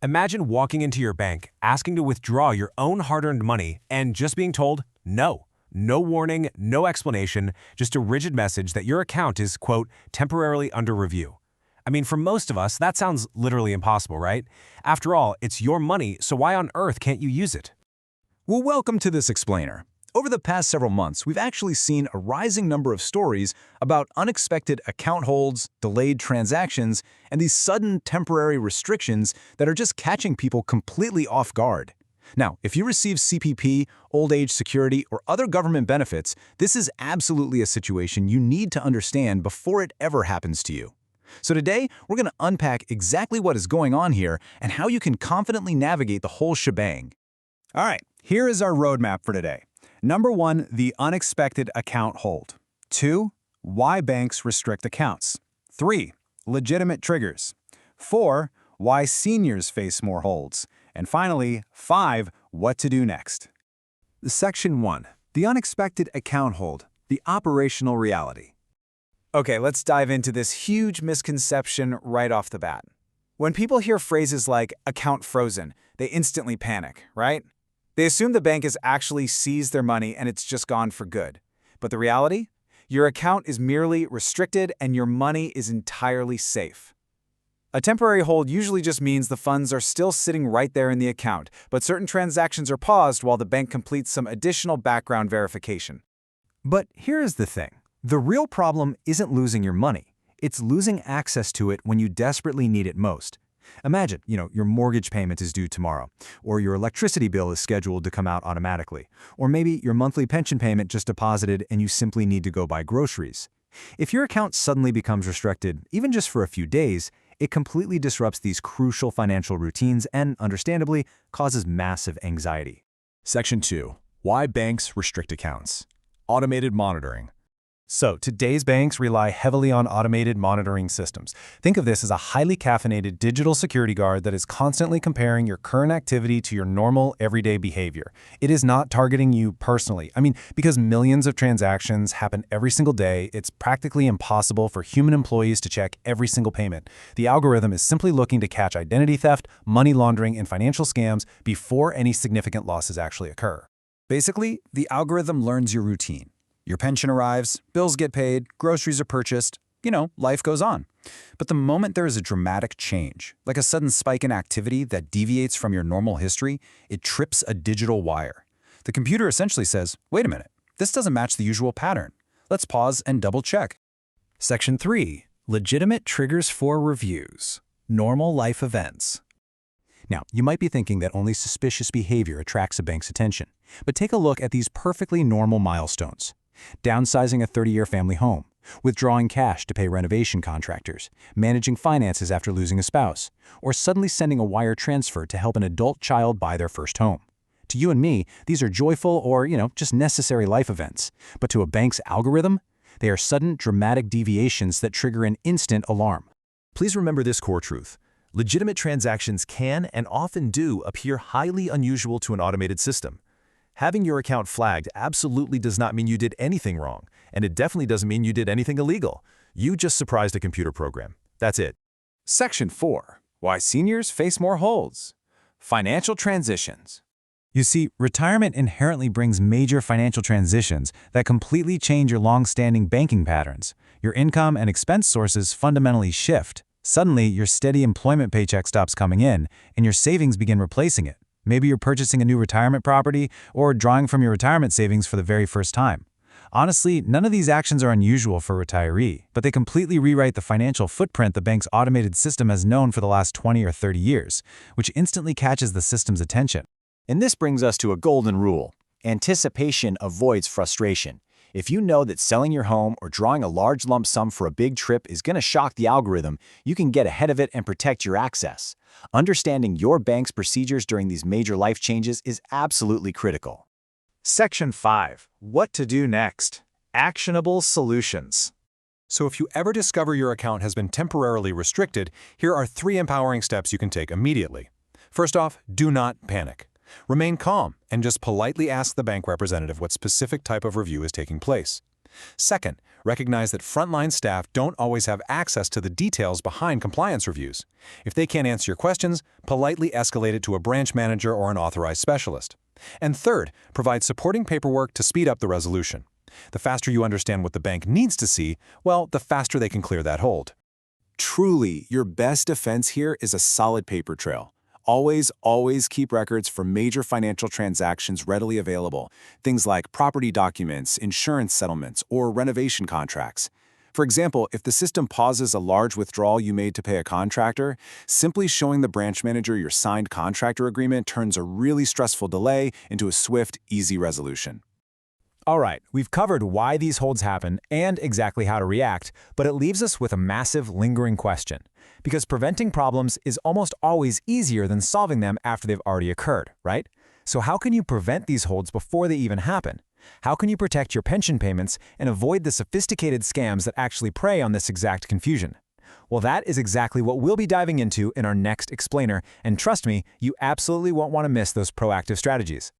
Imagine walking into your bank, asking to withdraw your own hard-earned money, and just being told, no. No warning, no explanation, just a rigid message that your account is, quote, temporarily under review. I mean, for most of us, that sounds literally impossible, right? After all, it's your money, so why on earth can't you use it? Well, welcome to this explainer. Over the past several months, we've actually seen a rising number of stories about unexpected account holds, delayed transactions, and these sudden temporary restrictions that are just catching people completely off guard. Now, if you receive CPP, old age security, or other government benefits, this is absolutely a situation you need to understand before it ever happens to you. So today, we're going to unpack exactly what is going on here and how you can confidently navigate the whole shebang. All right, here is our roadmap for today. Number 1, the unexpected account hold. 2, why banks restrict accounts. 3, legitimate triggers. 4, why seniors face more holds. And finally, 5, what to do next. Section 1, the unexpected account hold, the operational reality. Okay, let's dive into this huge misconception right off the bat. When people hear phrases like account frozen, they instantly panic, right? They assume the bank has actually seized their money and it's just gone for good. But the reality? Your account is merely restricted and your money is entirely safe. A temporary hold usually just means the funds are still sitting right there in the account, but certain transactions are paused while the bank completes some additional background verification. But here is the thing. The real problem isn't losing your money. It's losing access to it when you desperately need it most. Imagine, your mortgage payment is due tomorrow, or your electricity bill is scheduled to come out automatically, or maybe your monthly pension payment just deposited and you simply need to go buy groceries. If your account suddenly becomes restricted, even just for a few days, it completely disrupts these crucial financial routines and, understandably, causes massive anxiety. Section 2. Why banks restrict accounts. Automated monitoring. So, today's banks rely heavily on automated monitoring systems. Think of this as a highly caffeinated digital security guard that is constantly comparing your current activity to your normal, everyday behavior. It is not targeting you personally. Because millions of transactions happen every single day, it's practically impossible for human employees to check every single payment. The algorithm is simply looking to catch identity theft, money laundering, and financial scams before any significant losses actually occur. Basically, the algorithm learns your routine. Your pension arrives, bills get paid, groceries are purchased, life goes on. But the moment there is a dramatic change, like a sudden spike in activity that deviates from your normal history, it trips a digital wire. The computer essentially says, wait a minute, this doesn't match the usual pattern. Let's pause and double check. Section 3. Legitimate triggers for reviews. Normal life events. Now, you might be thinking that only suspicious behavior attracts a bank's attention, but take a look at these perfectly normal milestones. Downsizing a 30-year family home, withdrawing cash to pay renovation contractors, managing finances after losing a spouse, or suddenly sending a wire transfer to help an adult child buy their first home. To you and me, these are joyful or, just necessary life events. But to a bank's algorithm, they are sudden, dramatic deviations that trigger an instant alarm. Please remember this core truth. Legitimate transactions can and often do appear highly unusual to an automated system. Having your account flagged absolutely does not mean you did anything wrong, and it definitely doesn't mean you did anything illegal. You just surprised a computer program. That's it. Section 4. Why seniors face more holds. Financial transitions. You see, retirement inherently brings major financial transitions that completely change your long-standing banking patterns. Your income and expense sources fundamentally shift. Suddenly, your steady employment paycheck stops coming in, and your savings begin replacing it. Maybe you're purchasing a new retirement property or drawing from your retirement savings for the very first time. Honestly, none of these actions are unusual for a retiree, but they completely rewrite the financial footprint the bank's automated system has known for the last 20 or 30 years, which instantly catches the system's attention. And this brings us to a golden rule. Anticipation avoids frustration. If you know that selling your home or drawing a large lump sum for a big trip is going to shock the algorithm, you can get ahead of it and protect your access. Understanding your bank's procedures during these major life changes is absolutely critical. Section 5. What to do next. Actionable solutions. So if you ever discover your account has been temporarily restricted, here are 3 empowering steps you can take immediately. First off, do not panic. Remain calm and just politely ask the bank representative what specific type of review is taking place. Second, recognize that frontline staff don't always have access to the details behind compliance reviews. If they can't answer your questions, politely escalate it to a branch manager or an authorized specialist. And third, provide supporting paperwork to speed up the resolution. The faster you understand what the bank needs to see, well, the faster they can clear that hold. Truly, your best defense here is a solid paper trail. Always keep records for major financial transactions readily available, things like property documents, insurance settlements, or renovation contracts. For example, if the system pauses a large withdrawal you made to pay a contractor, simply showing the branch manager your signed contractor agreement turns a really stressful delay into a swift, easy resolution. All right, we've covered why these holds happen and exactly how to react, but it leaves us with a massive, lingering question. Because preventing problems is almost always easier than solving them after they've already occurred, right? So how can you prevent these holds before they even happen? How can you protect your pension payments and avoid the sophisticated scams that actually prey on this exact confusion? Well, that is exactly what we'll be diving into in our next explainer, and trust me, you absolutely won't want to miss those proactive strategies.